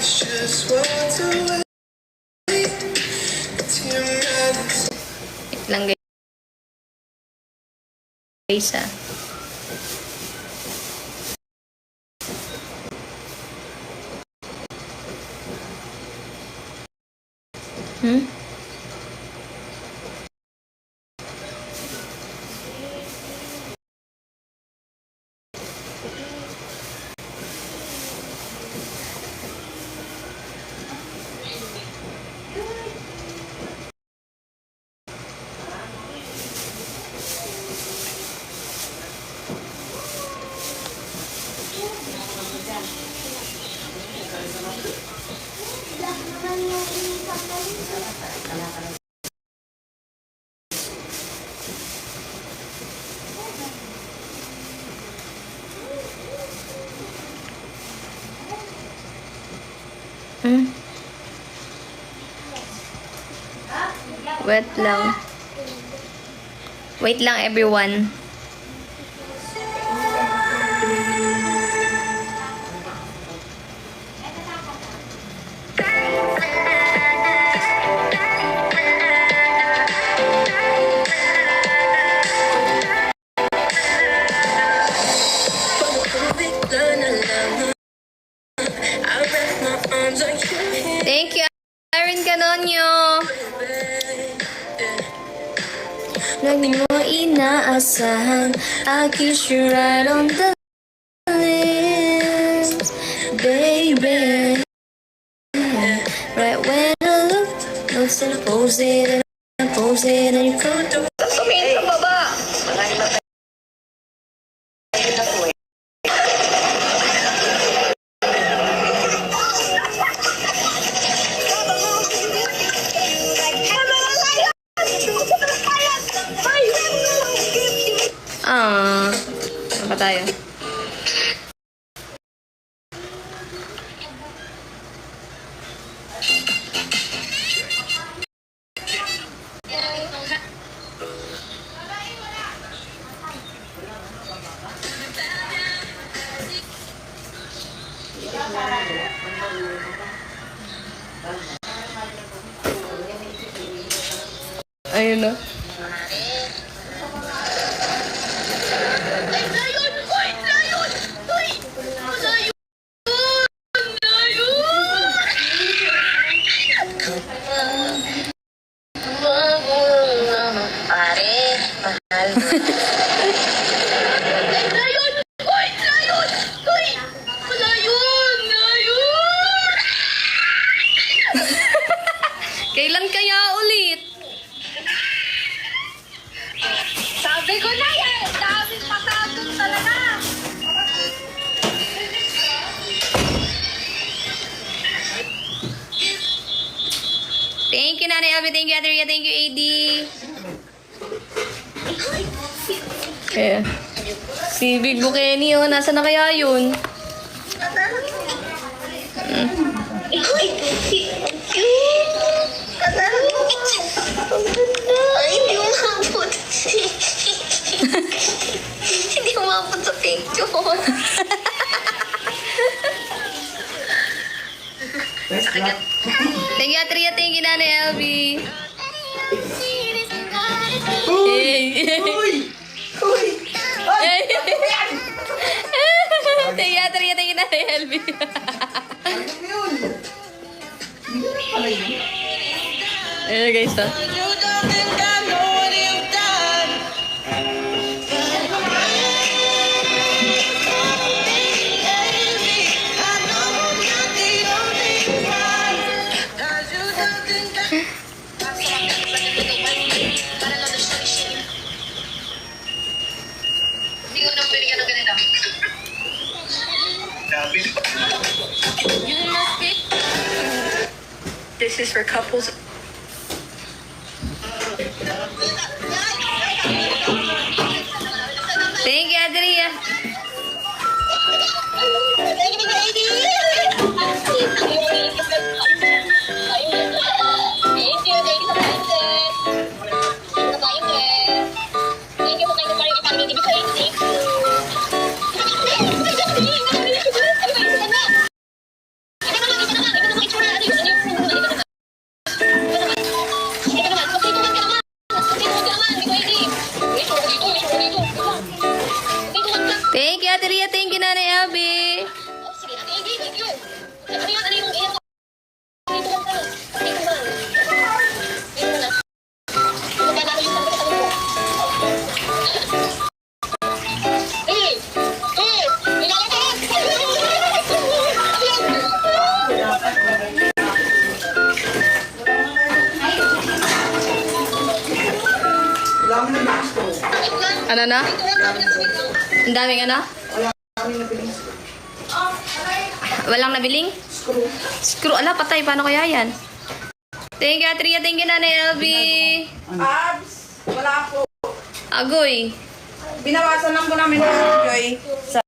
Wait lang guys ah. Wait lang. Wait lang everyone. Thank you, Aaron Canonio. Lagi mo inaasahan, I kiss you right on the lips, baby. Right when I look, and I pose it, and I pose it, and you come to sasabihin sa baba. Ano pa tayo? Ayun na. Kailan kaya ulit? Sabi ko na yan! Dami pasatong talaga! Thank you, Nanay Abby. Thank you, Adria. Thank you, AD. Si Big Bukeni, oh. Nasaan na kaya yun? Ay, hindi umabot. Hindi umabot sa picture. Thank you, Adria. Thank you, Nanay Abby. Hey. Hey. Thank you, Adria. Thank you, Nanay Abby. Ayan guys, ha? Hindi ko na binigyan ng ganito. This is for couples. Thank you, Adria. Ano na? Ang daming ano? Walang nabiling? Screw. Ala, patay. Paano kaya yan? Thank you, Atria. Thank you, Nanay LB. Abs, wala po. Agoy. Binawasan lang po namin ng Joy sa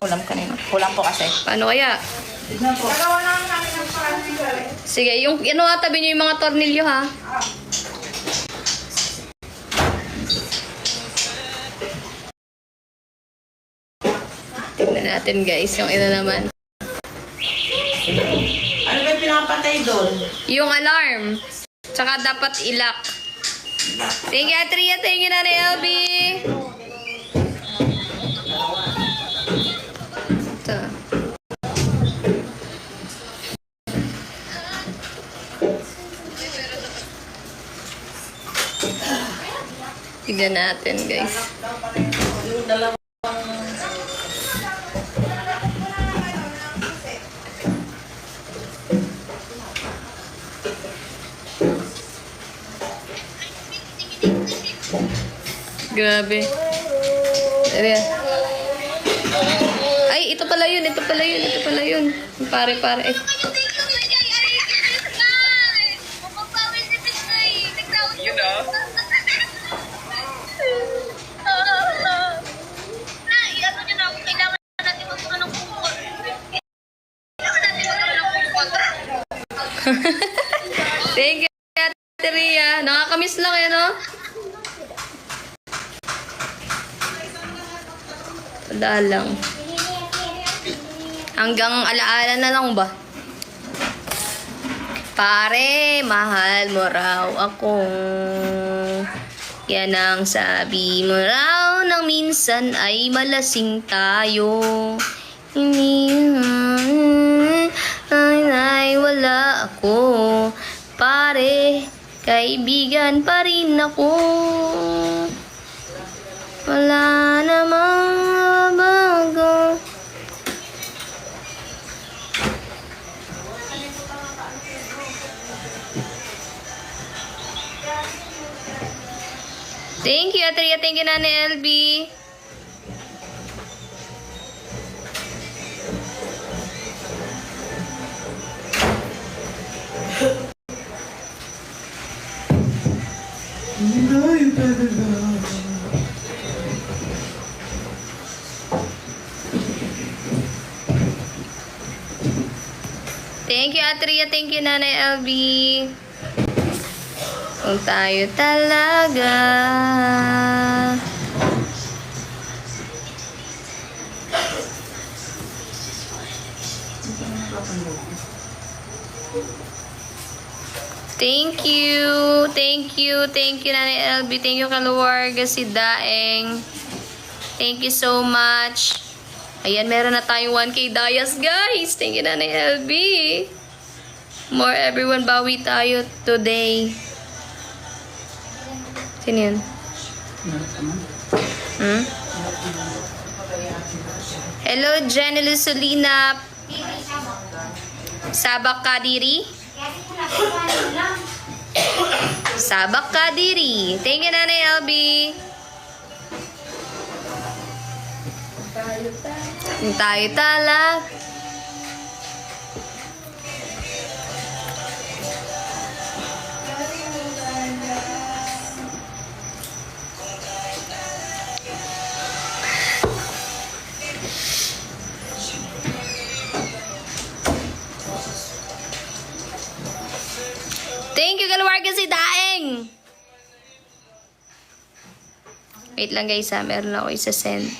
ulam kanina. Kulang po kasi. Paano kaya? Nagawa na namin ng parang Joy. Sige, yung ano, tabi niyo yung mga tornilyo, ha? Tignan natin, guys, yung ina naman. Ano ba yung pinapatay doon? Yung alarm. Tsaka dapat ilak. Thank you, Atria. Thank you, Nanay LB. Ito. Tignan natin, guys. Yung dalawang... Grabe. Ayan. Ay, ito pala yun. Ito pala yun. Ito pala yun. Pare-pare. Eh. Thank you, Ate Ria. Nakakamiss lang eh, no? Wala lang. Hanggang alaala na lang ba? Pare, mahal mo raw ako. Yan ang sabi mo raw nang minsan ay malasing tayo. Hindi ay wala ako. Pare, kaibigan pa rin ako. Wala namang bago. Thank you, Atria. Thank you, Nanay LB. Thank you, Atria. Thank you, Nanay LB. Kung tayo talaga. Thank you. Thank you. Thank you, Nanay LB. Thank you, Kaluwarga, si Daeng. Thank you so much. Ayan, meron na tayong 1K dayas, guys. Thank you, Nanay LB. More everyone, bawi tayo today. Sino yun? Hmm? Hello, Jenny Lusolina. Sabak Kadiri? Sabak Kadiri. Thank you, Nanay LB. Tayo tala. Thank you, Kaluwarga, si Daeng. Wait lang, guys, ha. Meron ako isa-send.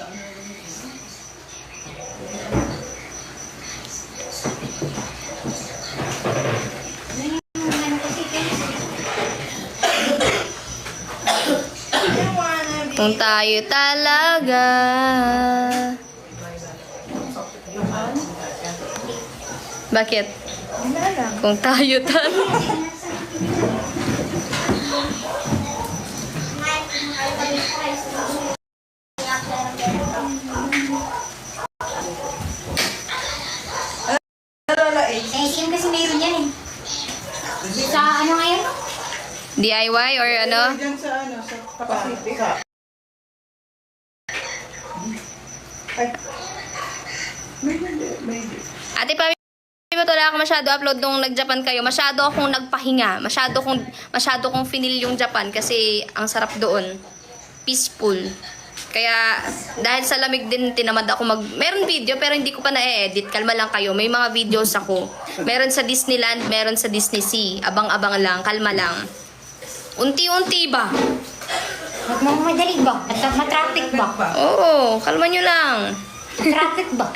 Kung tayo talaga. Bakit? Kung tayo talaga. SM kasi mayroon yan eh. Sa ano ngayon? DIY or ano? Diyan sa ano, sa Pacific. Ate Pami, wala ako masyado upload nung nag-Japan kayo. Masyado akong nagpahinga. Masyado kong finil yung Japan kasi ang sarap doon. Peaceful. Kaya dahil sa lamig din tinamad ako meron video pero hindi ko pa na-edit. Kalma lang kayo. May mga videos ako. Meron sa Disneyland, meron sa Disney Sea. Abang-abang lang, kalma lang. Unti-unti ba? Huwag mong madali ba? At matraffic ba? Oo, kalma nyo lang. Traffic ba?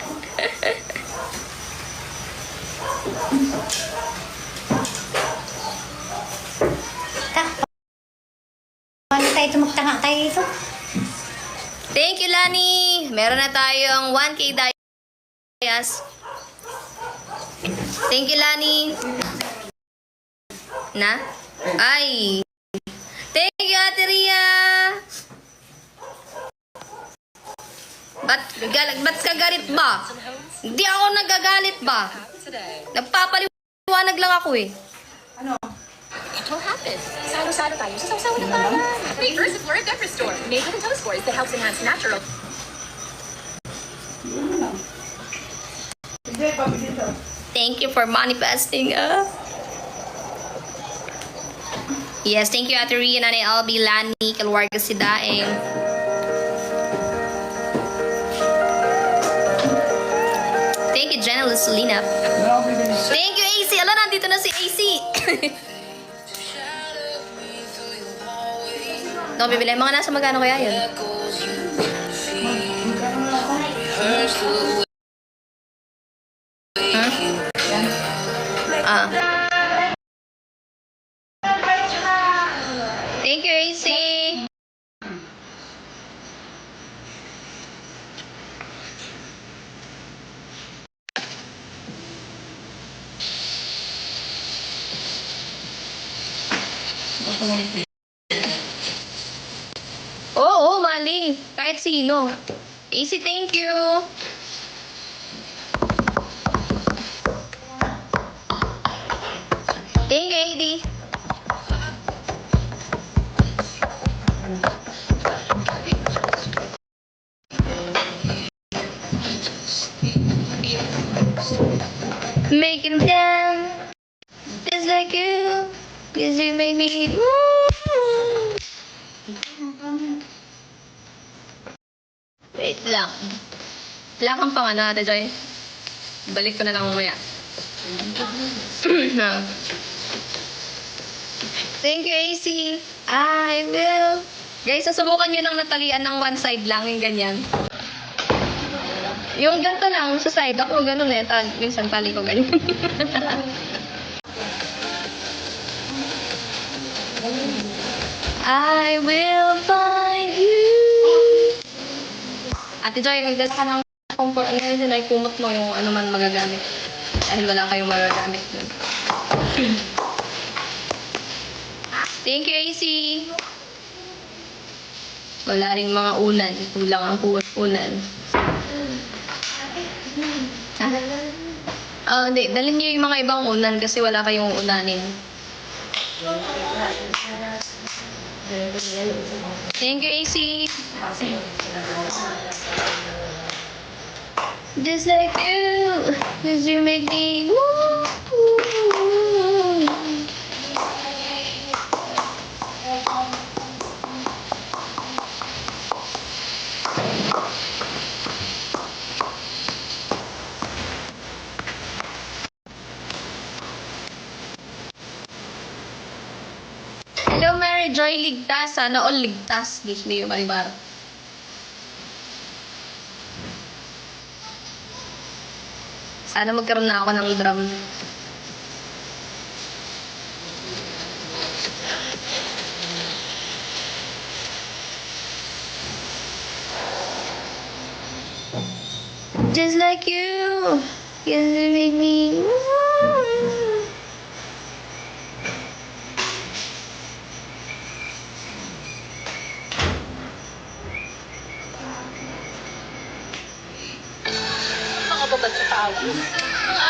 Paano tayo ito magtanga tayo ito? Thank you, Lani. Meron na tayong 1K dayas. Thank you, Lani. Na? Ay. Thank you, Ate Ria. Ba't ka galit ba? Hindi ako nagagalit ba? Nagpapaliwanag lang ako eh. Ito happens. Salo-salo tayo sa sausaw na bayan. Wait, first, the Flora Pepper Store. Made with Intellispores that helps enhance natural. Thank you for manifesting. Yes, thank you, Ate Ria, Nanay Albi, Lani, Kalwarga si Daeng. Thank you, Jenna Lucelina. Thank you, AC. Ala, nandito na si AC. No, bibili. Mga nasa magkano kaya yun? Huh? Thank you, AC. Oo, mali. Kahit sino. AC, thank you. Thank you, AD. Make him dance just like you. Cause you make me Wait lang. Wala kang pang ano, Ate Joy. Balik ko na lang mamaya. Thank you, AC. I will. Guys, susubukan nyo lang natalian ng one side lang, yung ganyan. Yung ganito lang, sa side. Ako, ganun eh. Minsan tali ko ganyan. I will find you. Ate Joy, nagdala ka ng comfort. Ano yun, ay kumot mo yung ano man magagamit. Dahil wala kayong magagamit dun. Thank you, AC. Wala rin mga unan. Kulang ang unan. Hindi. Dalhin niyo yung mga ibang unan kasi wala kayong unanin. Thank you, AC. Just like you, 'cause you make me woo. Hello, Mary Joy Ligtas. Sana all ligtas. Diyos mo yung maribar. Sana magkaroon na ako ng drum. Just like you. You make me.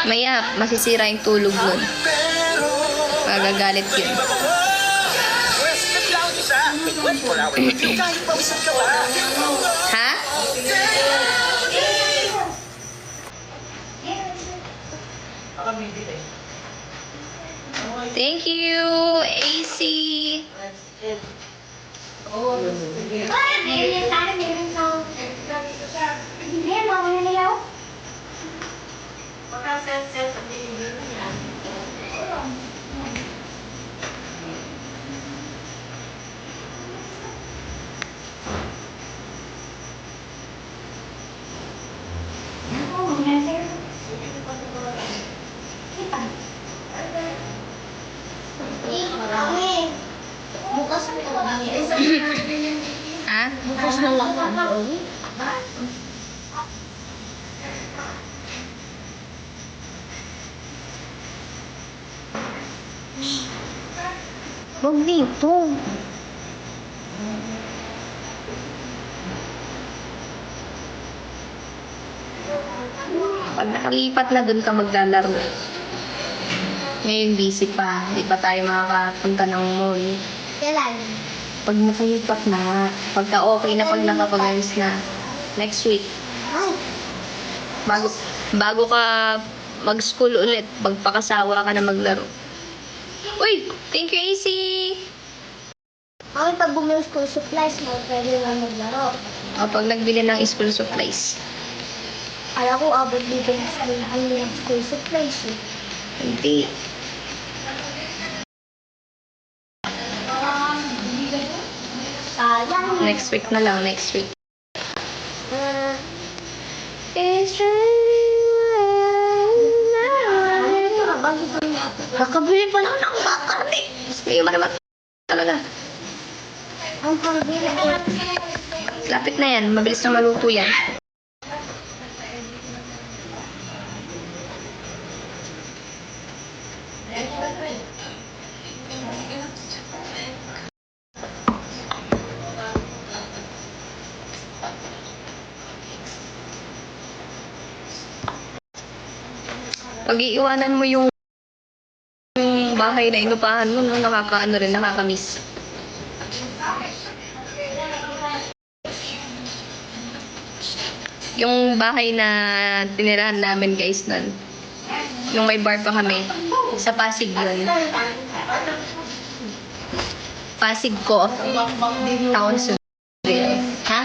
Maya, masisira yung tulog nun. Magagalit yun. Ha? Thank you, AC. Meron yan sa akin, meron sa... Ayan, mga nanilaw. Oo, meron. Bukas Ha? bukas na lang. Huwag dito. Pag nakalipat na dun ka maglalaro. Ngayon busy pa. Hindi pa tayo makakapunta ng mall. Kailan? Pag nakalipat na, pagka okay na, pag nakapag-ayos na, next week. Ay, Bago ka mag-school ulit, pagpakasawa ka na maglaro. Uy! Thank you, AC! okay, pag bumili school supplies mo, pwede na maglaro. O, pag nagbili ng school supplies. Alam ko, abot dito yung school, ano yung school supplies eh. Hindi. Sayang. Next week na lang, next week. Ah, Kakabili pa lang ng bakarne. May maramat talaga. ang hungry na po. Lapit na yan. Mabilis na maluto yan. Pag iiwanan mo yung bahay na inupahan mo, no, nakakaano rin, nakakamiss. Yung bahay na tinirahan namin guys nun, yung may bar pa kami, sa Pasig yun. Pasig ko, Town Sudbury. Ha?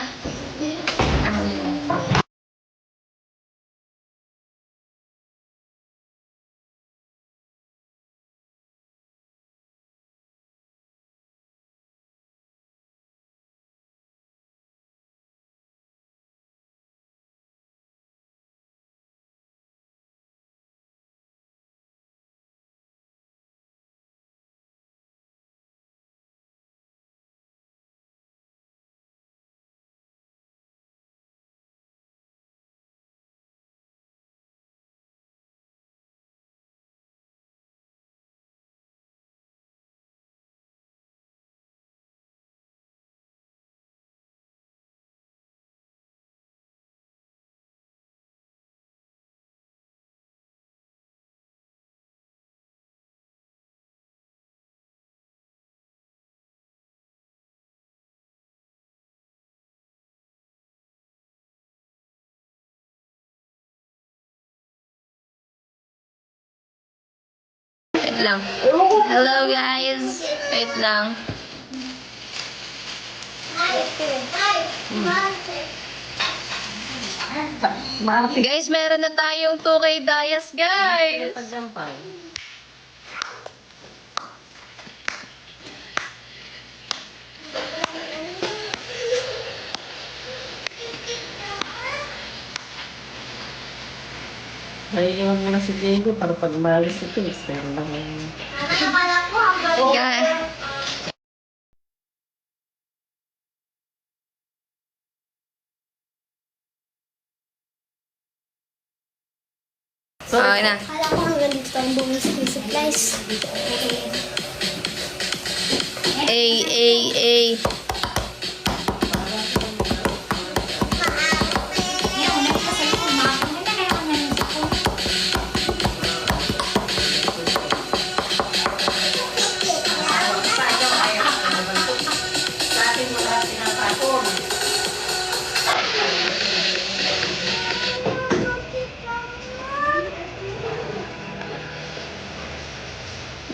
Wait lang. Hello guys. Wait lang. Guys, meron na tayong 2K Dayas, guys. Naiiwan mo na si Diego para pag umalis ito, meron lang Guys. Okay na. Kala ko hanggang dito tayo bumili school supplies. A. Yan, ulit pa sa likod. Makakita na kaya kami ng school.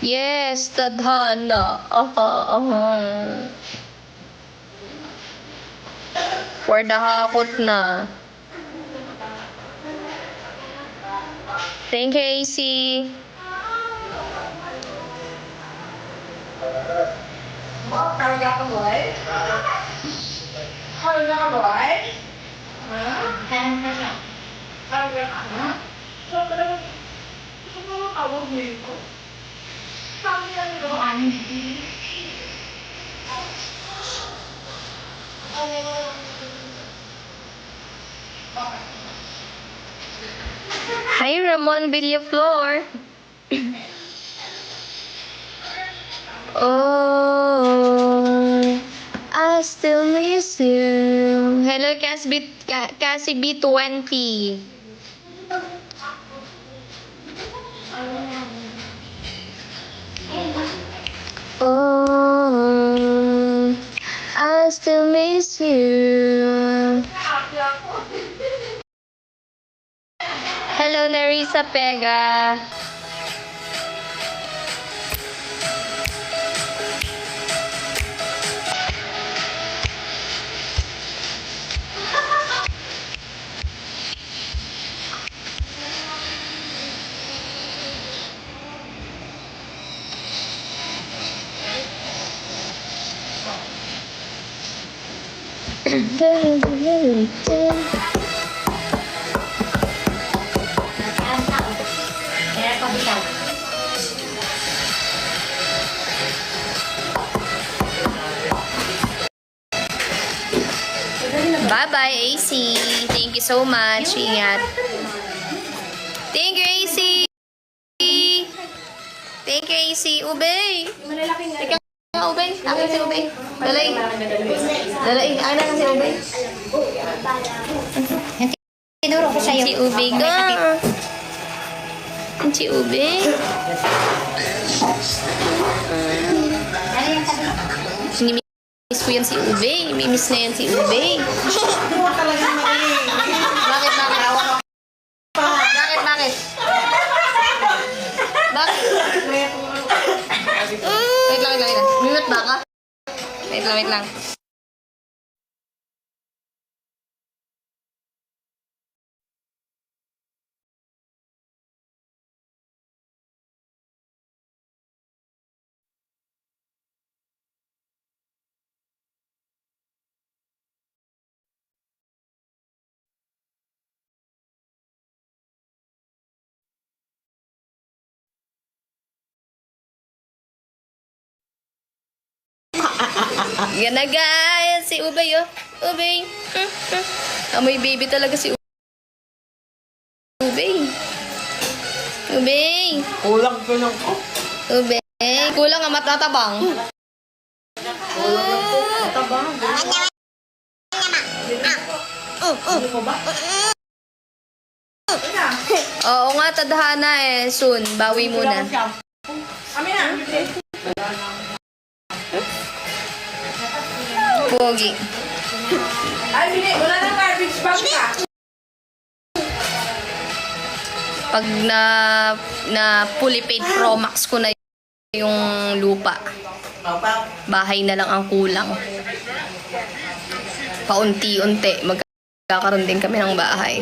Yes, tadhana. For the hakot na. Thank you, AC. Hi, Ramon Villaflor. Oh, I still miss you. Hello, Cassie B20. Oh, I still miss you. Hello, Narisa Pega. Kaya pa bitaw. Bye-bye, AC. Thank you so much. Ingat. Thank you, AC. Thank you, AC. Ubay. Ikaw nga, Ubay. Akin si Ubay. Dalay. Dalay. Akin na si Ubay. Tinuro ko sa'yo. Si Ubay ka. Si Ubay. Ano yung sabi? Sinimiss ko yan si Ubay. Mimiss na yan si Ubay. Bakit? Bakit? Wait lang. Mimut ba ka? Wait lang. Yan na guys, si Ubay oh. Ubay. Amoy baby talaga si Ubay. Ubay. Kulang ko lang ko. Ubay. Kulang ang matatabang. Kulang lang ko. Matabang. Oo nga, tadhana eh. Soon, bawi muna. Amin na. Pogi. Ay, bini. Wala nang garbage bag ka. Pag na fully paid Pro Max ko na yung lupa, bahay na lang ang kulang. Paunti-unti, magkakaroon din kami ng bahay.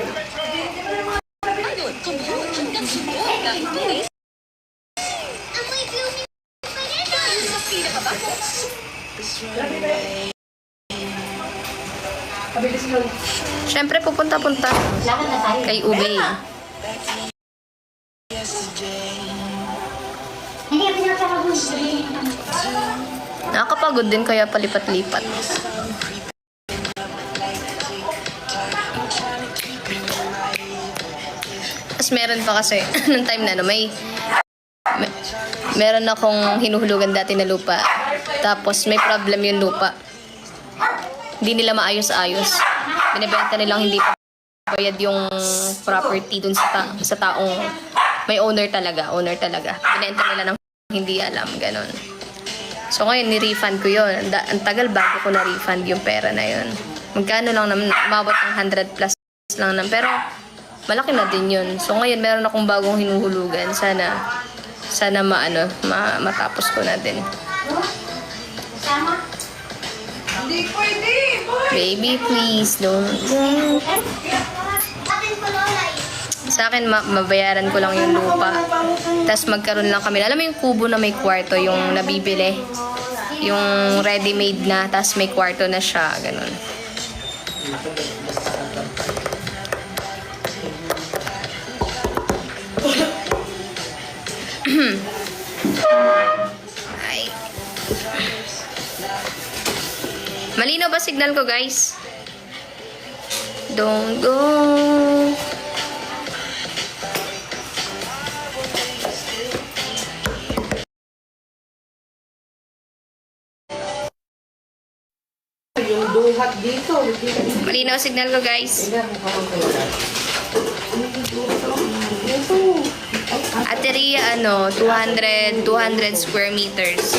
Siyempre, pupunta-punta Lakad na tayo. kay Ubay. Hindi ka pinapakagod. Nakakapagod din kaya palipat-lipat. Tapos meron pa kasi, nung time na meron akong hinuhulugan dati na lupa. Tapos may problem yung lupa. Hindi nila maayos-ayos. Binibenta nilang hindi pa bayad yung property dun sa taong may owner talaga. Binenta nila ng hindi alam, ganon. So ngayon, ni-refund ko yun. Ang tagal bago ko na-refund yung pera na yun. Magkano lang naman, umabot ng 100 plus lang naman. Pero malaki na din yun. So ngayon, meron akong bagong hinuhulugan. Sana Sana matapos ko na din. Sama. Hindi pwede, boy. Baby, please, don't go. Atin ko lola eh. Sa akin, mabayaran ko lang yung lupa. Tapos magkaroon lang kami. Alam mo yung kubo na may kwarto, yung nabibili? Yung ready-made na, tapos may kwarto na siya, ganun. Ay. Malinaw ba signal ko, guys? Don't go. Yung duhat dito. Malinaw signal ko, guys. Ateria, 200 square meters.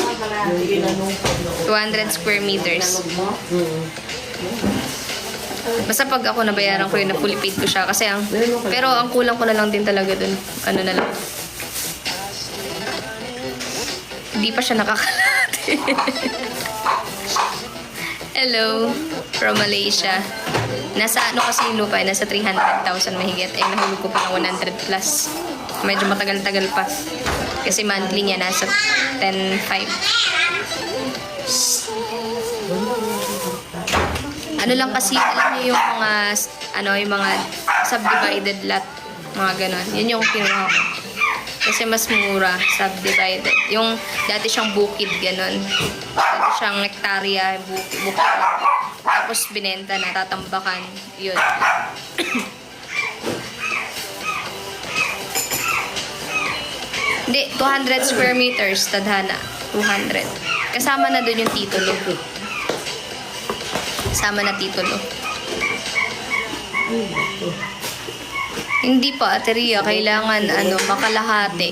200 square meters. Basta pag ako nabayaran ko yun, na fully paid ko siya. Kasi pero ang kulang ko na lang din talaga dun. Ano na lang. Hindi pa siya nakakalate. Hello, from Malaysia. Nasa kasi yung lupa, nasa 300,000 mahigit. Eh, nahulog ko pa ng 100 plus. Medyo matagal-tagal pa. Kasi monthly niya nasa 10,500. Ano lang kasi, alam niyo yung mga, yung mga subdivided lot. Mga ganon. Yun yung kinuha ko. Kasi mas mura, subdivided. Yung dati siyang bukid, ganon. Dati siyang hektarya, bukid. Tapos binenta na, tatambakan. Yun. Hindi, 200 square meters, tadhana. 200. Kasama na dun yung titulo. Kasama na titulo. Hindi pa, Ateria. Kailangan, makalahati.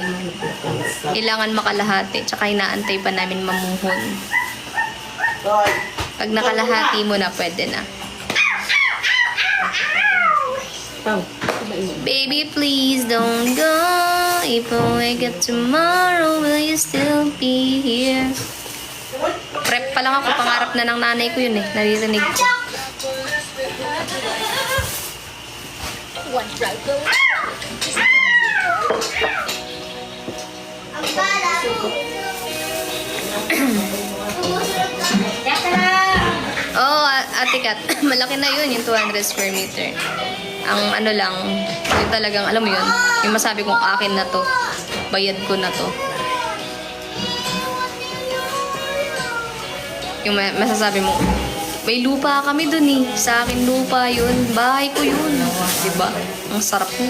Kailangan makalahati. Tsaka inaantay pa namin mamuhon. Pag nakalahati mo na, pwede na. Baby, please don't go. If I wake up tomorrow, will you still be here? Prep pa lang ako. Pangarap na ng nanay ko yun eh. Naririnig ko. One drive goes. Ang bala. Dito lang. Oo, Ate Kat. Malaki na yun, yung 200 square meter. Ang lang, yung talagang, alam mo yun, yung masabi kong akin na to, bayad ko na to. Yung masasabi mo, may lupa kami dun eh. Sa akin lupa yun. Bahay ko yun. Diba? Ang sarap mo.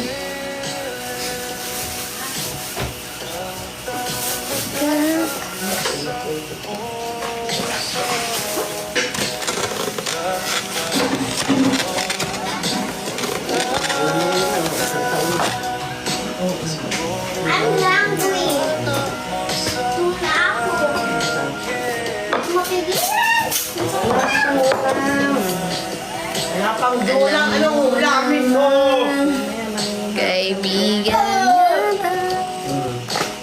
Ano lang, Dwi? Tuna ako. Mapigilan. Wala pang dulang. Anong ulamin mo? Kaibigan ba?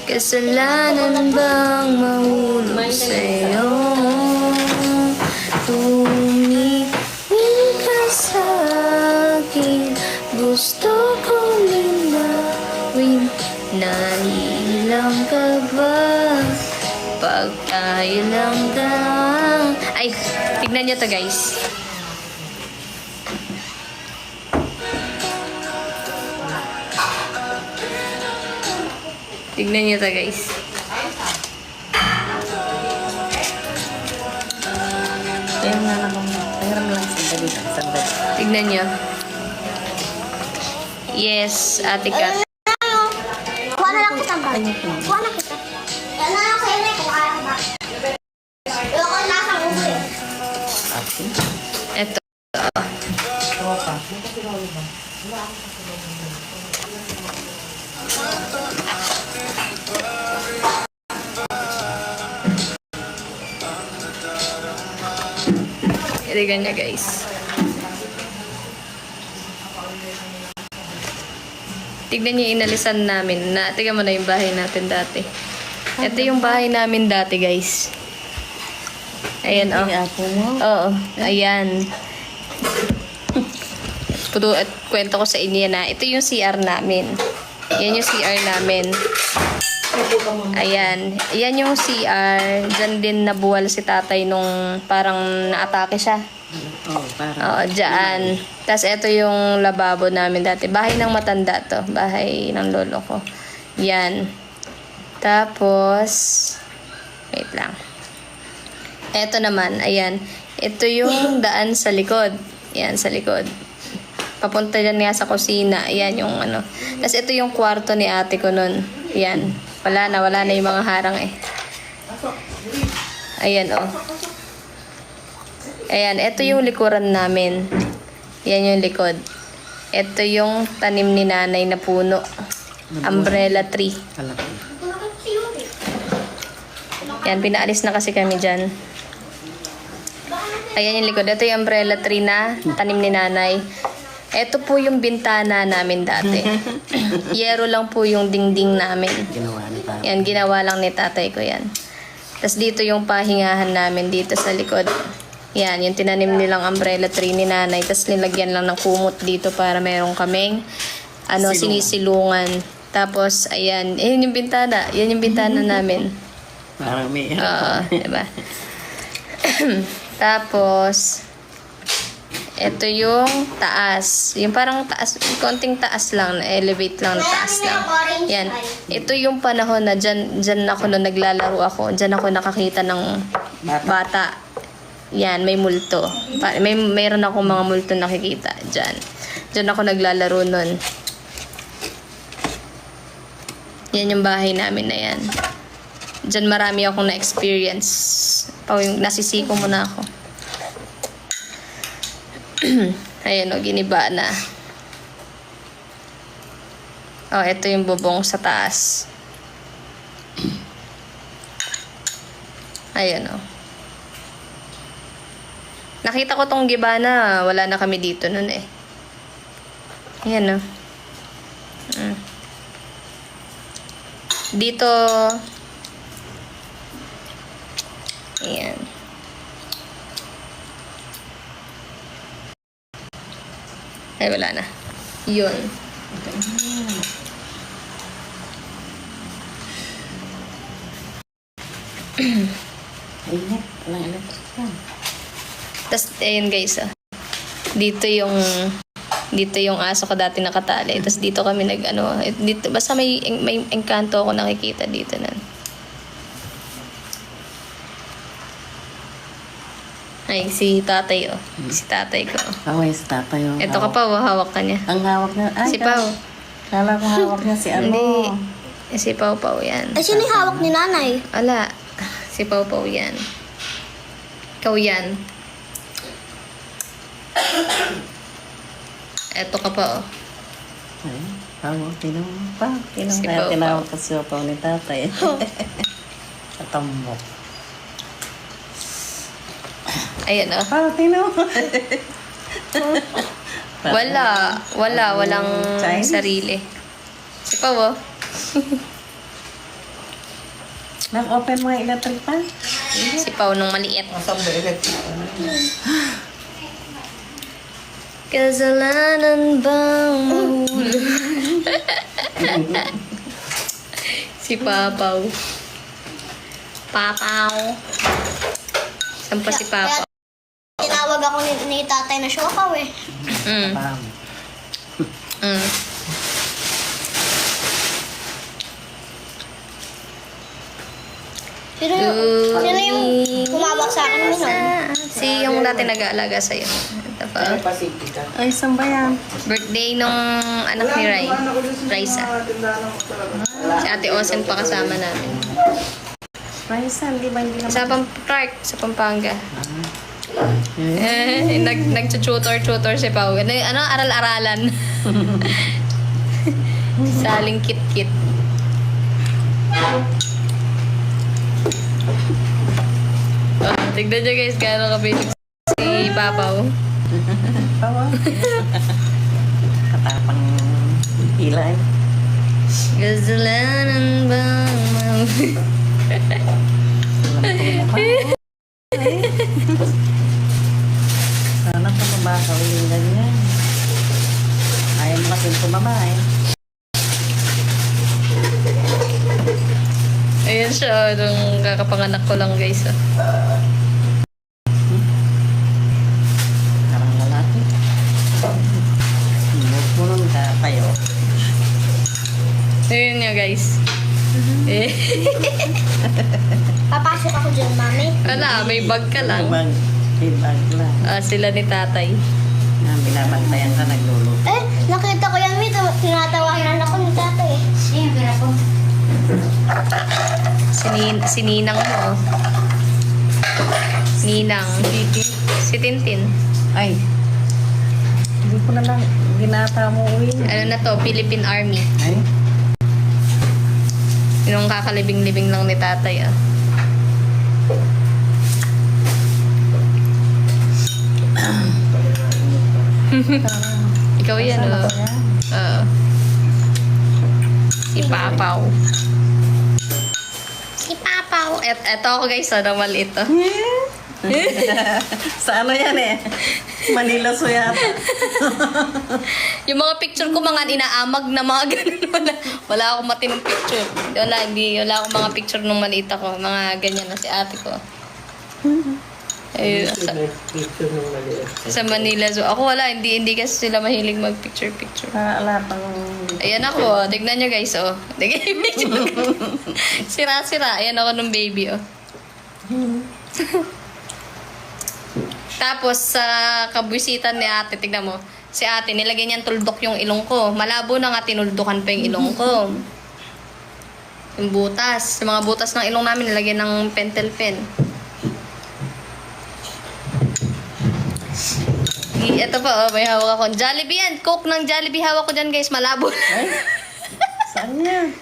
Kasalanan bang mahulog sa'yo? Tumingin ka sa'kin. Gusto kong linawin. Nahilang ka ba? Pag tayo lang Ay, tignan nyo to, guys. Tignan nyo to, guys. Ayun nga naman. Ayun lang sandali. Tignan nyo. Yes, Ate Kat. Kuha na lang kita ba? Kuha na kita. Yan na lang sa'yo na kung kaya ka ba. Ayoko na sa ulo eh. Ito. Tignan nyo, guys. Tignan niyo yung inalisan namin. Tignan mo na yung bahay natin dati. Ito yung bahay namin dati, guys. Ayan, oh. Apo mo? Oo, ayan. At kwento ko sa inyo na ito yung CR namin. Yan yung CR namin. Ayan. Ayan yung CR. Diyan din nabuwal si tatay nung parang naatake siya. Oo, parang. Oo, dyan. Tapos ito yung lababo namin dati. Bahay ng matanda to. Bahay ng lolo ko. Yan. Tapos, wait lang. Ito naman, ayan. Ito yung daan sa likod. Yan, sa likod. Papunta dyan nga sa kusina. Ayan yung ano. Tapos ito yung kwarto ni ate ko nun. Yan. Wala na yung mga harang eh. Ayan, oh. Ayan, ito yung likuran namin. Yan yung likod. Ito yung tanim ni nanay na puno. Umbrella tree. Yan, pinaalis na kasi kami dyan. Ayan yung likod. Ito yung umbrella tree na tanim ni nanay. Ito po yung bintana namin dati. Yero lang po yung dingding namin. Ginawa ni Papa. Yan, ginawa lang ni tatay ko yan. Tapos dito yung pahingahan namin dito sa likod. Yan, yung tinanim nilang umbrella tree ni nanay. Tapos nilagyan lang ng kumot dito para meron kaming sinisilungan. Tapos, ayan. Yan yung bintana. Yan yung bintana namin. Parang may... Oo, diba? Tapos, ito yung taas. Yung parang taas, konting taas lang, elevate lang, taas lang. Yan. Ito yung panahon na dyan ako nung naglalaro ako. Dyan ako nakakita ng bata. Yan, may multo. Mayroon akong mga multo nakikita dyan. Dyan ako naglalaro nun. Yan yung bahay namin na yan. Dyan marami akong na-experience. Nasisiko mo na ako. Ayan o, giniba na. Oh, ito yung bubong sa taas. Ayan o. Nakita ko tong giba na wala na kami dito nun eh. Ayan o. Dito. Ayan. Ay, wala na. Yun. Init. Walang electric fan. Tapos, ayun guys, ah. Dito yung aso ko dati nakatali. Tapos dito kami dito, basta may engkanto ako nakikita dito nun. Ay, si tatay, oh. Si tatay ko. Paway sa tatay. Oh. Ito ka pa, hawak ka niya. Ang hawak niya. Ay, Si Pao. Kala ko hawak niya si ano. Hindi. Si Pao Pao yan. Eh, sino yung hawak ni nanay? Ala. Si Pao Pao yan. Ikaw yan. Eto ka pa, oh. Ay, Pao, tinawag pa. Si Pao, Tinawag ka si Pao ni tatay. Katambok. Ayan, oh. Pao, tinawag. Walang Chinese? sarili. Si Pao, oh. Nag-open mo yung electric fan? Si Pao nung maliit. Masang ba electric? Kasalanan bang mahulog? Si Papaw. Papaw. Saan pa si Papaw? Tinawag ako ni tatay na siopaw eh. Pam. Sino yung kumawak sa akin minsan? Si yung dati nag-aalaga sa'yo. Ito pa. Ano Pacific ka? Ay, saan ba yan? Birthday nung anak ni Rai. Raisa. Si Ate Osen pa kasama namin. Raisa, hindi ba hindi naman? Sa Park, sa Pampanga. Nag-tutor si Pao. Aral-aralan. Saling kit-kit. Oh, tignan nyo guys, gano'n ka-basic si Papaw. Pao. Katapang ilay. Kasalanan ba? Sana tumaba ka uling ganyan. Ayaw mo kasi tumaba eh. Ayan siya, nung kakapanganak ko lang guys. Parang lalaki. Punong ka tayo. Ayun nga guys. Eh, Papasok ako dyan, mami. wala, may bag ka lang. Bag. Bag lang. Sila ni tatay. Binabantayan ka nagluluto. Eh, nakita ko yan, Mito. Tinatawanan ako ni tatay. Siyempre ako. Si Ninang mo. oh. Ninang. Si Tintin. Ay. Hindi ko na lang ginata mo uwi. Ano na to, Philippine Army. Ay. Yung kakalibing-libing lang ni tatay. Ikaw yan, Saan oh. ako yan? Oo. Si Papaw. Si Papaw. Eto ako guys, na maliit. Oh. Sa ano yan eh? Manila so yata. Yung mga picture ko, mga inaamag na mga ganun. Wala akong matinong picture. Wala akong mga picture nung maliit ako. Mga ganyan na si ate ko. Ayun, Picture ng maliit. sa Manila Zoo. Ako wala, hindi kasi sila mahilig mag-picture-picture. Wala pang... Ayan ako, tignan nyo guys, oh. Tignan yung picture. Sira-sira. Ayan ako nung baby, oh. Tapos, sa kabwisitan ni ate, tignan mo. Si ate, nilagay niyang tuldok yung ilong ko. Malabo na nga, tinuldukan pa yung ilong ko. Yung butas. Yung mga butas ng ilong namin, nilagay ng pentel pen. Ito pa, oh, may hawak ako. Jollibee yan. Coke ng Jollibee hawak ko dyan, guys. Malabo lang. Saan yan?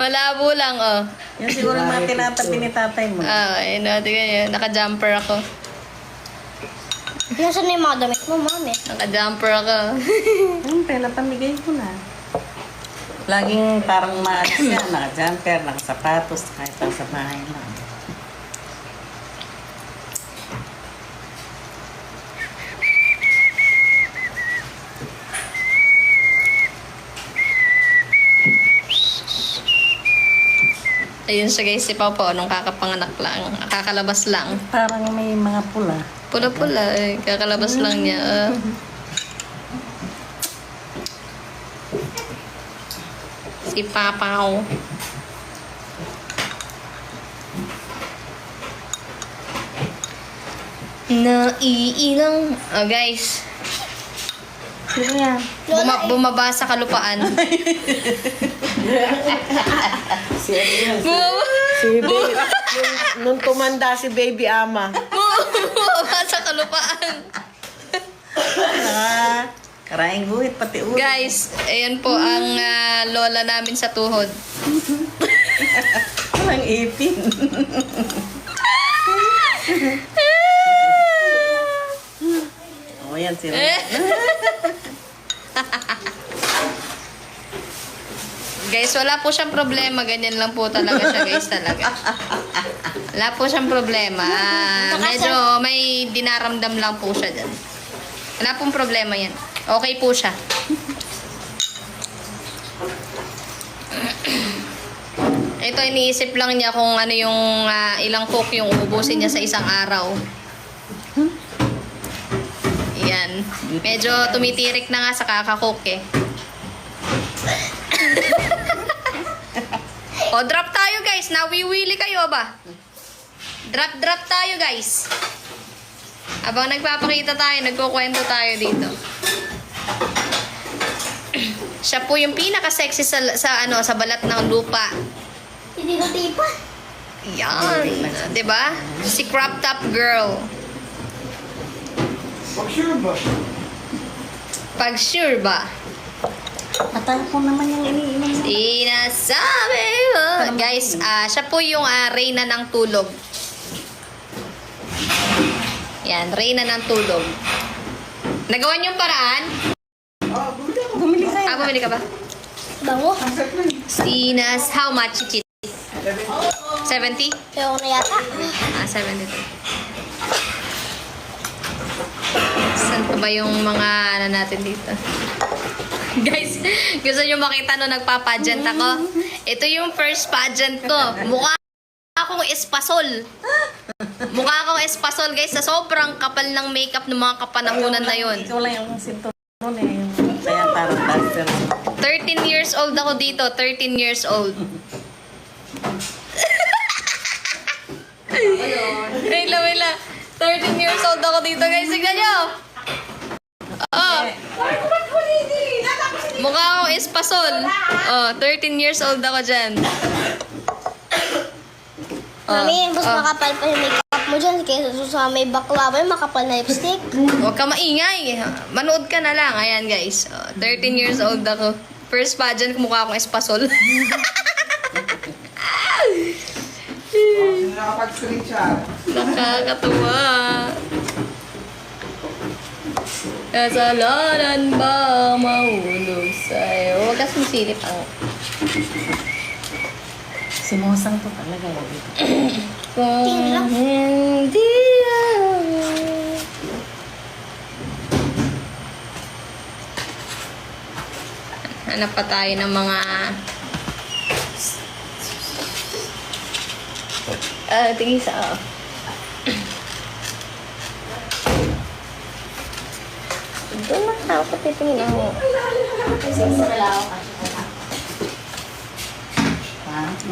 Malabo lang, oh. Yan siguro yung mga tinatabi ni tatay mo. Ayun, oh, tignan nyo. Naka-jumper ako. Nasaan na yung mga damit mo, mami? Naka-jumper ako. Yung pela pamigay ko na. Laging parang maalis yan. Naka-jumper, naka-sapatos, kahit lang sa bahay lang. Ayun siya guys, si Papa, nung kakapanganak lang. Kakalabas lang. Parang may mga pula. Pula-pula, eh. Kakalabas lang niya. Si Papa, oh. Naiilang. Oh, guys. Sino yan? Bumaba sa kalupaan. Si ano yan? Bumaba. Si baby. Nung tumanda si baby ama. Bumaba sa kalupaan. Karaing guhit, pati ulo. Guys, ayan po ang lola namin sa tuhod. Walang ipin. O yan sila. Guys, wala po siyang problema. Ganyan lang po talaga siya, guys, talaga. Wala po siyang problema. Medyo may dinaramdam lang po siya dyan. Wala pong problema yan. Okay po siya. Ito, iniisip lang niya kung ano yung ilang coke yung ubusin niya sa isang araw. Yan. Medyo tumitirik na nga sa kaka-coke eh. O, drop tayo guys. Nawiwili kayo ba? Drop tayo guys. Habang nagpapakita tayo, nagkukwento tayo dito. Siya po yung pinaka-sexy sa balat ng lupa. Hindi ko tipa. Yan. 'Di ba? Si crop top girl. Pag sure ba? Patay ko naman yung iniinom. Sinasabi mo. Guys, siya po yung reyna ng tulog. Yan, reyna ng tulog. Nagawa niyo yung paraan? Bumili kayo. Bumili ka ba? Bango. Sinas, how much, Chichit? 70? Pero na yata. 72. Saan pa ba yung mga ano natin dito? Guys, gusto nyo makita no nagpa-pageant ako? Ito yung first pageant ko. Mukha akong espasol. Mukha akong espasol, guys, sa sobrang kapal ng makeup ng mga kapanahunan na yun. Ikaw lang yung sinturon eh. Kaya parang duster. 13 years old ako dito. 13 years old. Wait lang. 13 years old ako dito, guys. Tignan nyo. Oh. Mukha akong espasol. Oh, 13 years old ako dyan. Mami, mas makapal pa yung makeup mo dyan. Kaya sa may bakla ba yung makapal na lipstick? Huwag ka maingay. Manood ka na lang. Ayan, guys. Oh, 13 years old ako. First pageant, mukha akong espasol. Nakapag-screenshot. Nakakatuwa. Kasalanan ba mahulog sa'yo? Huwag ka sumisilip ang... Simusang to talaga. Kung hindi hanap pa tayo ng mga... tingin sa... Doon na ako titingin ako.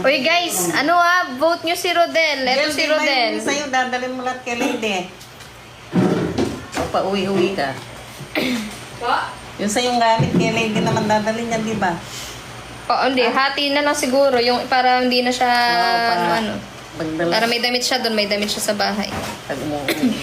Uy guys, ano vote nyo si Rodel. Ito si Rodel. Sa'yo, dadalhin mo lahat kay Lady. O, pa-uwi-uwi ka. Yung sa'yo galit kay Lady naman dadalhin niya, di ba? Hindi, hati na lang siguro. Yung, para hindi na siya, ano. Pagdala. Para may damit siya doon, may damit siya sa bahay. Pag umuwi.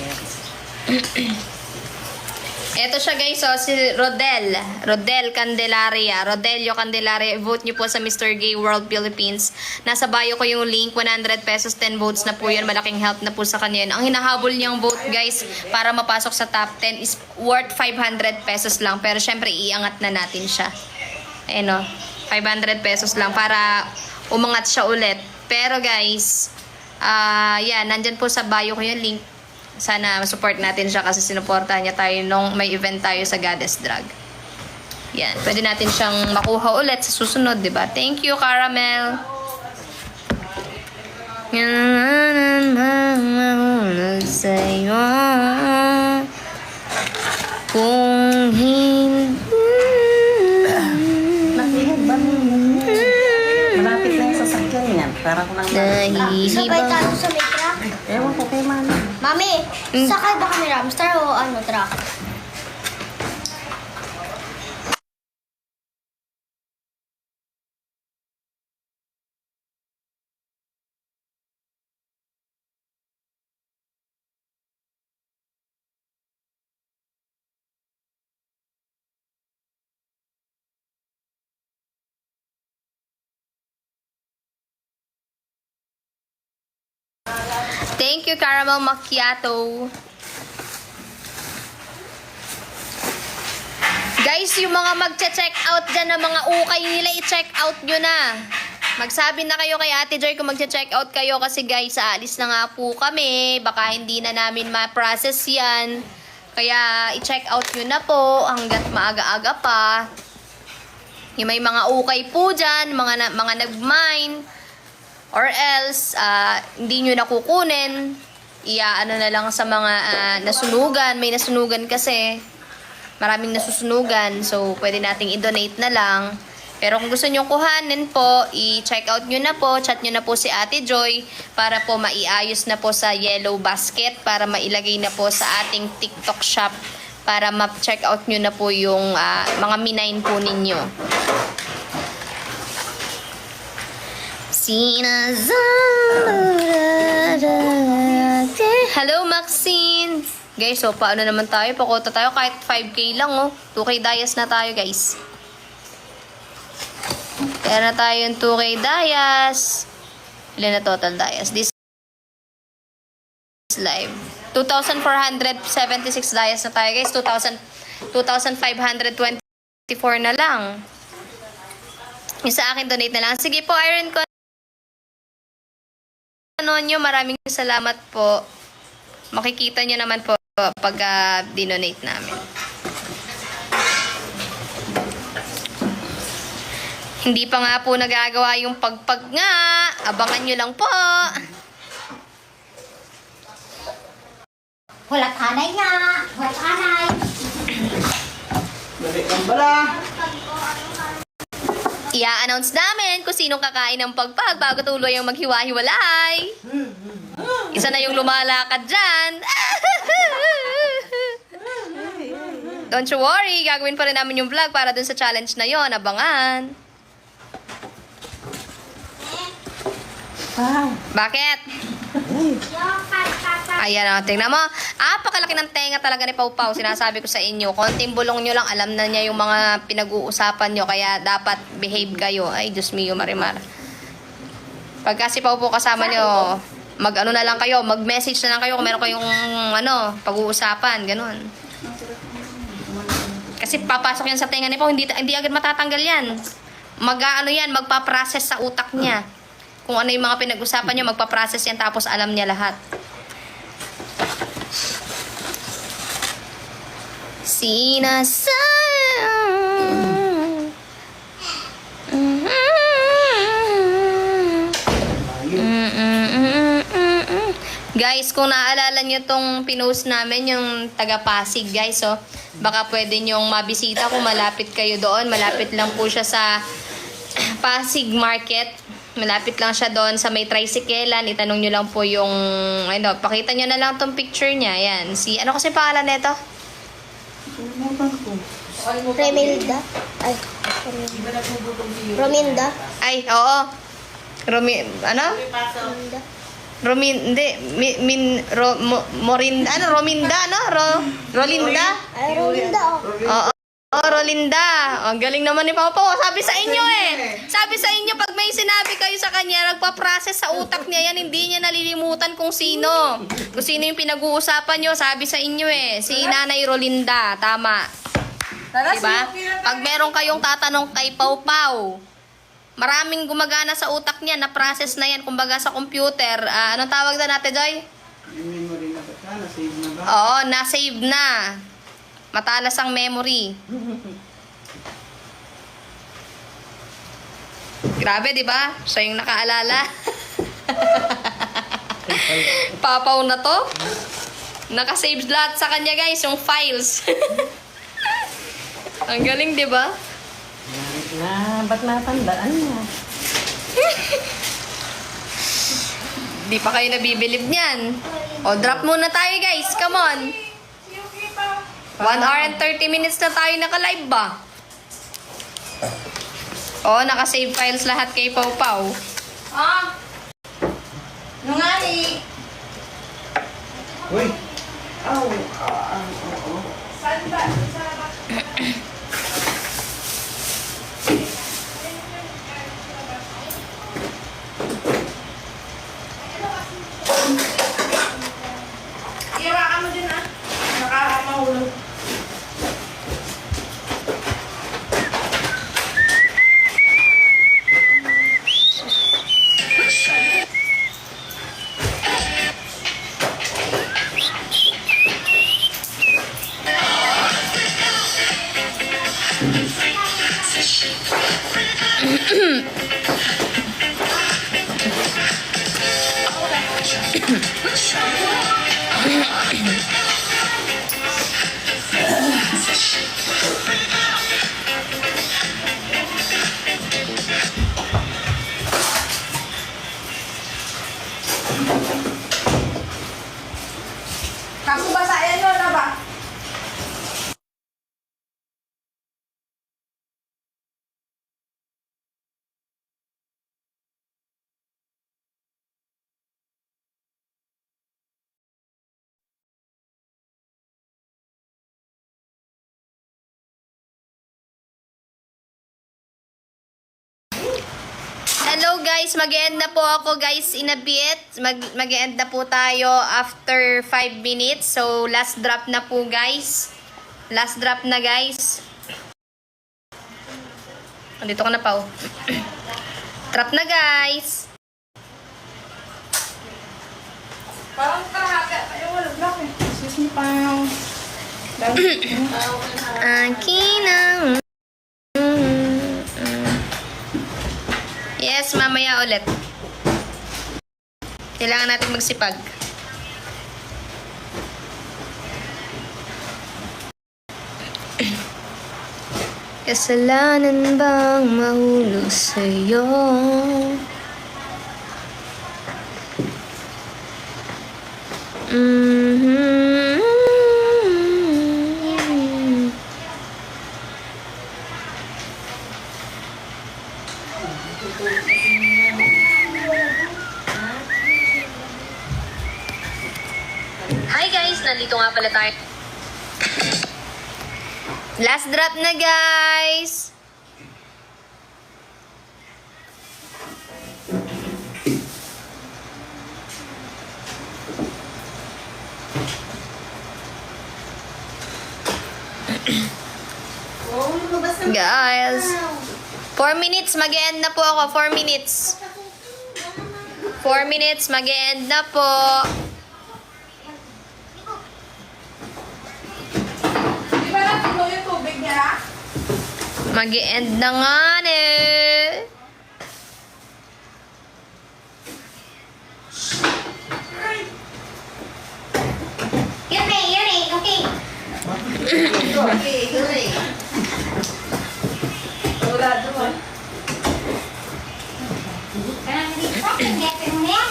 Eto siya guys, si Rodel. Rodel Candelaria. Rodelio Candelaria. Vote niyo po sa Mr. Gay World Philippines. Nasa bio ko yung link. 100 pesos, 10 votes na po yun. Malaking help na po sa kanya yun. Ang hinahabol niyang vote guys, para mapasok sa top 10 is worth 500 pesos lang. Pero syempre, iangat na natin siya. Ayun o. 500 pesos lang para umangat siya ulit. Pero guys, yan, nandyan po sa bio ko yung link. Sana support natin siya kasi sinuportahan niya tayo nung may event tayo sa Goddess Drag. Yan. Pwede natin siyang makuha ulit sa susunod, diba? Thank you, Caramel. Sa'yo kung hindi Nakilig ba malapit na yung sasakyan yan. Para ko lang Sabay nahihibang. tayo sa may truck. ewan ko kay Mami. Mami, sakay ba kami Ramstar o ano, truck? Thank you, Caramel Macchiato. Guys, yung mga magche-check out dyan ng mga ukay nila, i-check out nyo na. Magsabi na kayo kay Ate Joy kung magche-check out kayo kasi guys, aalis na nga po kami. Baka hindi na namin ma-process yan. Kaya i-check out nyo na po hanggat maaga-aga pa. Yung may mga ukay po dyan, mga nag-mine. Or else, hindi nyo nakukunin. Ano na lang sa mga nasunugan. May nasunugan kasi. Maraming nasusunugan. So, pwede nating i-donate na lang. Pero kung gusto nyo kuhanin po, i-check out nyo na po. Chat nyo na po si Ate Joy para po maiayos na po sa yellow basket. Para mailagay na po sa ating TikTok shop. Para ma-check out nyo na po yung mga minain po ninyo. Hello, Maxine! Guys, so paano naman tayo? Pakota tayo kahit 5K lang, oh. 2K Dayas na tayo, guys. Kaya na tayo yung 2K Dayas. Ilan na total Dayas? This live. 2,476 Dayas na tayo, guys. 2,524 na lang. Yung sa akin, donate na lang. Sige po, Iron Con. Nyo, maraming salamat po. Makikita nyo naman po pag dinonate namin. Hindi pa nga po nagagawa yung pagpag nga. Abangan nyo lang po. Wala tanay nga. Wala tanay. Dali kang bala. I-announce namin kung sinong kakain ng pagpag bago tuloy ang maghiwa-hiwalay. Isa na yung lumalakad dyan. Don't you worry, gagawin pa rin namin yung vlog para dun sa challenge na yon. Abangan. Bakit? Ayan o, tingnan mo. Pakalaki ng tenga talaga ni Pau Pau. Sinasabi ko sa inyo, konting bulong nyo lang, alam na niya yung mga pinag-uusapan nyo. Kaya dapat behave kayo. Ay, Diyos mio, Marimar. Pagka si Pau Pau kasama nyo, mag-ano na lang kayo, mag-message na lang kayo kung meron kayong pag-uusapan. Ganun. Kasi papasok yan sa tenga ni Pau, hindi agad matatanggal yan. Yan, magpa-process sa utak niya. Kung ano yung mga pinag-usapan nyo, magpa-process yan tapos alam niya lahat. Guys, kung naalala nyo tong pinost namin, yung taga-Pasig, guys, oh, baka pwede nyong mabisita kung malapit kayo doon. Malapit lang po siya sa Pasig Market. Malapit lang siya doon sa may tricyclean. Itanong nyo lang po yung, pakita nyo na lang tong picture niya. Yan. Ano kasi pangalan nito? Remilda. Ay. Rominda. Ay, oo. Rominda. Rominda, no? Rolinda? Ay, Rominda. Oo. Oh, Rolinda. Ang galing naman ni Papa. Sabi sa inyo Sabi sa inyo, pag may sinabi kayo sa kanya, nagpa-process sa utak niya yan, hindi niya nalilimutan kung sino. Kung sino yung pinag-uusapan nyo, sabi sa inyo Si Nanay Rolinda. Tama. Diba? Pag meron kayong tatanong kay Pau Pau, maraming gumagana sa utak niya, na-process na yan. Kumbaga sa computer. Anong tawag na natin, Joy? Memory na ba? Na-save na ba? Oo, na-save na. Matalas ang memory. Grabe, di ba? Siya yung nakaalala. Papaw na to. Nakasave lahat sa kanya, guys, yung files. Ang galing, di ba? Ba't natandaan niya? Di pa kayo nabibilib niyan. O, drop muna tayo, guys. Come on. 1 hour and 30 minutes na tayo naka-live ba? Oh, naka-save files lahat kay Pau Pau. Nungali! Uy! Iyawakan mo din Nakamahulog. Kaso basayan nyo na ba? Hello guys, mag-end na po ako guys in a bit. Mag-end na po tayo after 5 minutes. So last drop na po guys. Last drop na guys. Andito ka na, Pao. Trap na, guys. Parang kahapon. Ayaw, wala block eh. Excuse me, Pao. Akin ang... Yes, mamaya ulit. Kailangan natin magsipag. Kasalanan bang mahulog sa'yo? Mm-hmm. Hi guys! Nandito nga pala tayo. Last drop na guys! Guys, 4 minutes, mag-e-end na po ako. 4 minutes. 4 minutes, mag-e-end na po. Di ba natin mo yung tubig niya? Mag-e-end na nga eh. Yun eh, okay. Wala doon. Ganang dito, pinggapin mo na yan.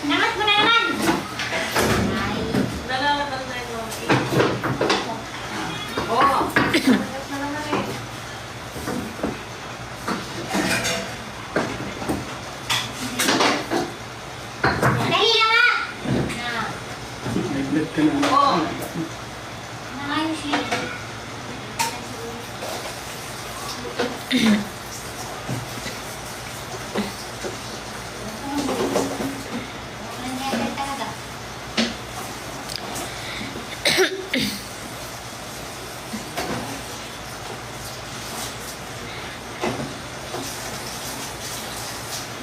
Namat mo na naman. Ay. Oo. Dali na nga. Oo. Nakayos yun. Nangyari talaga.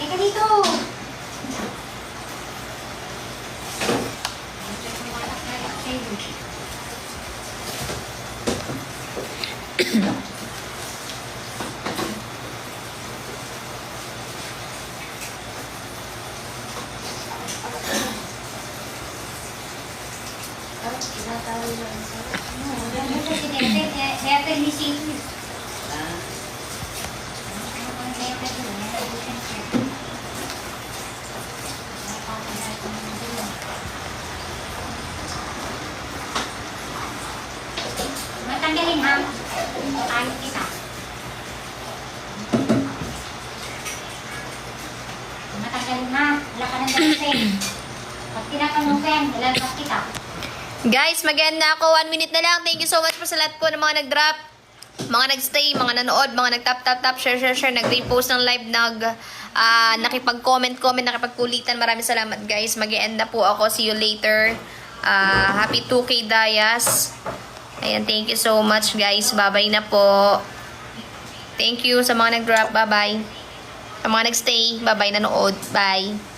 Halika dito. Matanggalin ha. Ayos kita. Matanggalin ha. Wala ka nang dapasin. Pag tinatanong lalabas kita. Guys, mag-end na ako. 1 minute na lang. Thank you so much po sa lahat po ng mga nag-drop, mga nag-stay, mga nanood, mga nag-tap, share, nag-repost ng live, nakipag-comment, nakipagkulitan. Maraming salamat guys. Mag-end na po ako. See you later. Happy 2K Dayas. Ayan, thank you so much guys. Bye-bye na po. Thank you sa mga nag-drop. Bye-bye. Sa mga nag-stay. Bye-bye nanood. Bye.